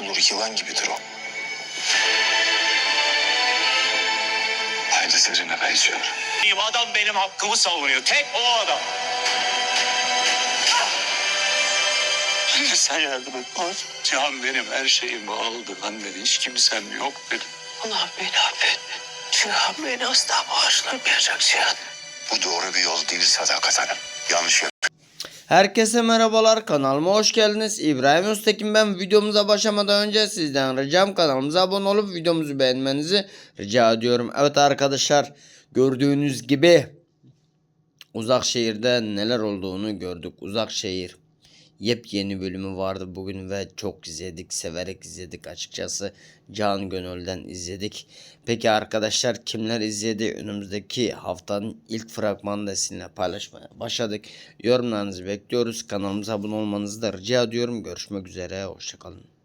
olur, yılan gibidir o. Aynı Seren'e benziyor. Adam benim hakkımı savunuyor. Tek o adam. Anne sen yardım et. Cihan benim her şeyimi aldı. Anne hiç kimsem yok benim. Allah beni affet. Cihan beni asla bağışlamayacak Cihan. Bu doğru bir yol değil Sadakat Hanım. Yanlış yap. Herkese merhabalar, kanalıma hoş geldiniz. İbrahim Öztekin ben. Videomuza başlamadan önce sizden ricam kanalımıza abone olup videomuzu beğenmenizi rica ediyorum. Evet arkadaşlar, gördüğünüz gibi Uzakşehir'de neler olduğunu gördük. Uzakşehir yepyeni bölümü vardı bugün ve çok izledik, severek izledik açıkçası. Can gönülden izledik. Peki arkadaşlar, kimler izledi? Önümüzdeki haftanın ilk fragmanını da sizinle paylaşmaya başladık. Yorumlarınızı bekliyoruz. Kanalımıza abone olmanızı da rica ediyorum. Görüşmek üzere, hoşçakalın.